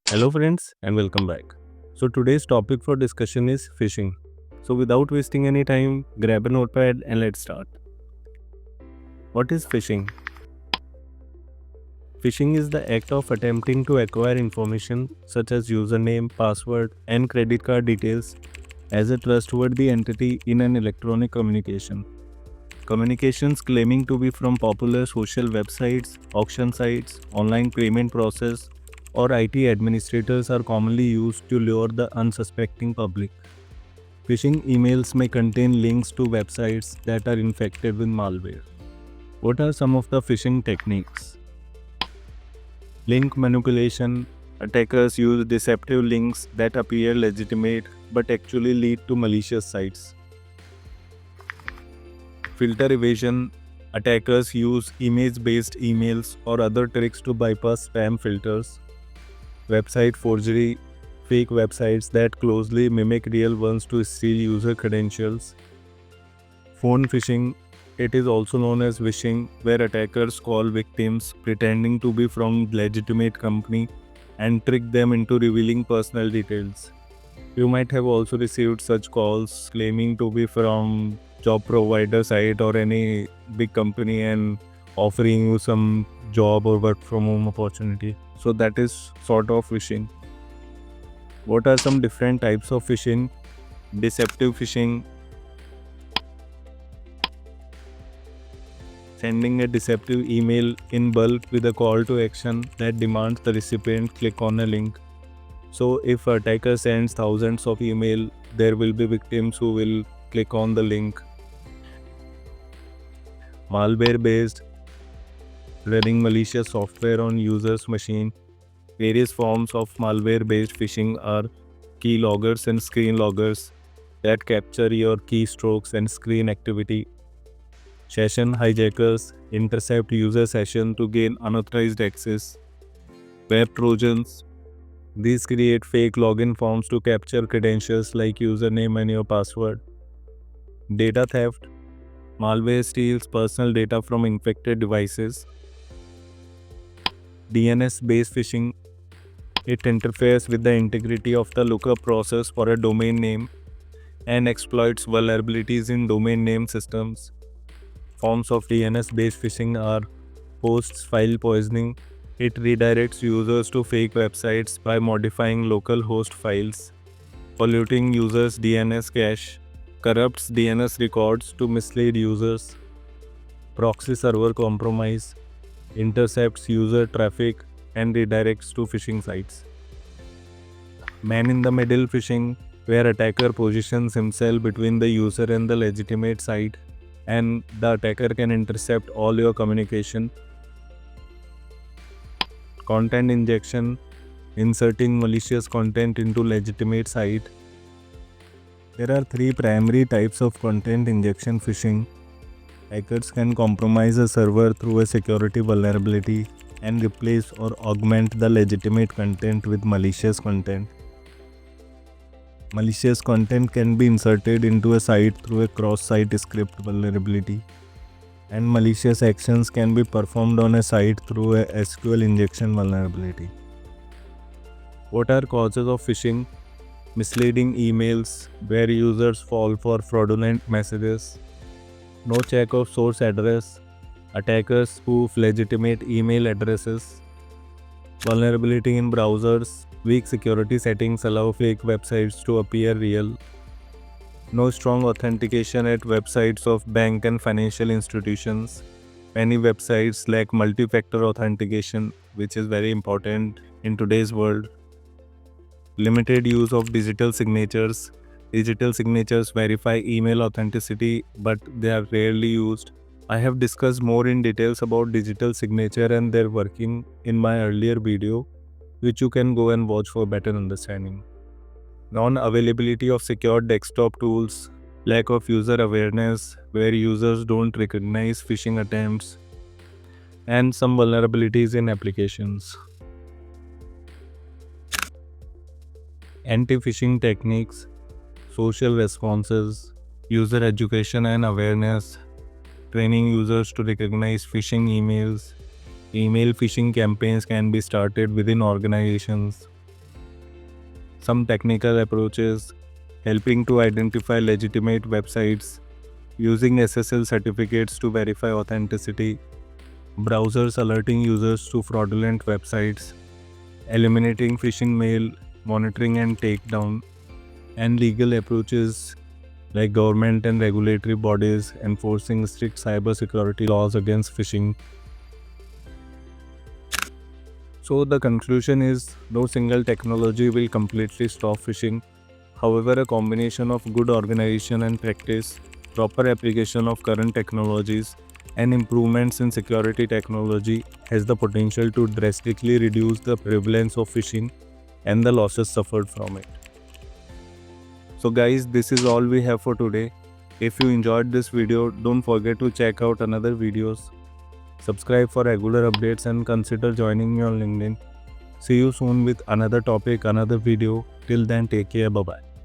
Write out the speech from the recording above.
Hello, friends, and welcome back. So, today's topic for discussion is phishing. So, without wasting any time, grab a notepad and let's start. What is phishing? Phishing is the act of attempting to acquire information such as username, password, and credit card details as a trustworthy entity in an electronic communication. Communications claiming to be from popular social websites, auction sites, online payment process, or IT administrators are commonly used to lure the unsuspecting public. Phishing emails may contain links to websites that are infected with malware. What are some of the phishing techniques? Link manipulation. Attackers use deceptive links that appear legitimate but actually lead to malicious sites. Filter evasion. Attackers use image based emails or other tricks to bypass spam filters. Website forgery. Fake websites that closely mimic real ones to steal user credentials. Phone phishing. It is also known as phishing, where attackers call victims pretending to be from legitimate company and trick them into revealing personal details. You might have also received such calls claiming to be from job provider site or any big company and offering you some job or work from home opportunity. So that is sort of phishing. What are some different types of phishing? Deceptive phishing. Sending a deceptive email in bulk with a call to action that demands the recipient click on a link. So if a attacker sends thousands of email, there will be victims who will click on the link. Malware based, running malicious software on user's machine. Various forms of malware based phishing are key loggers and screen loggers that capture your keystrokes and screen activity. Session hijackers intercept user session to gain unauthorized access. Web trojans. These create fake login forms to capture credentials like username and your password. Data theft. Malware steals personal data from infected devices. DNS-based phishing. It interferes with the integrity of the lookup process for a domain name and exploits vulnerabilities in domain name systems. Forms of DNS-based phishing are hosts file poisoning. It redirects users to fake websites by modifying local host files, polluting users' DNS cache, corrupts DNS records to mislead users. Proxy server compromise intercepts user traffic and redirects to phishing sites. Man in the middle phishing, where attacker positions himself between the user and the legitimate site, and the attacker can intercept all your communication. Content injection, inserting malicious content into legitimate site. There are three primary types of content injection phishing. Hackers can compromise a server through a security vulnerability and replace or augment the legitimate content with malicious content. Malicious content can be inserted into a site through a cross-site script vulnerability, and malicious actions can be performed on a site through a SQL injection vulnerability. What are causes of phishing? Misleading emails, where users fall for fraudulent messages. No check of source address. Attackers spoof legitimate email addresses. Vulnerability in browsers. Weak security settings allow fake websites to appear real. No strong authentication at websites of bank and financial institutions. Many websites lack multi-factor authentication, which is very important in today's world. Limited use of digital signatures. Digital signatures verify email authenticity, but they are rarely used. I have discussed more in details about digital signature and their working in my earlier video, which you can go and watch for better understanding. Non-availability of secure desktop tools, lack of user awareness, where users don't recognize phishing attempts, and some vulnerabilities in applications. Anti-phishing techniques, social responses, user education and awareness, training users to recognize phishing emails. Email phishing campaigns can be started within organizations. some technical approaches, helping to identify legitimate websites, using SSL certificates to verify authenticity, browsers alerting users to fraudulent websites, eliminating phishing mail, monitoring and takedown, and legal approaches like government and regulatory bodies enforcing strict cybersecurity laws against phishing. So the conclusion is no single technology will completely stop phishing. However, a combination of good organization and practice, proper application of current technologies, and improvements in security technology has the potential to drastically reduce the prevalence of phishing and the losses suffered from it. So guys, this is all we have for today. If you enjoyed this video, don't forget to check out another videos. Subscribe for regular updates and consider joining me on LinkedIn. See you soon with another topic, another video. Till then, take care. Bye bye.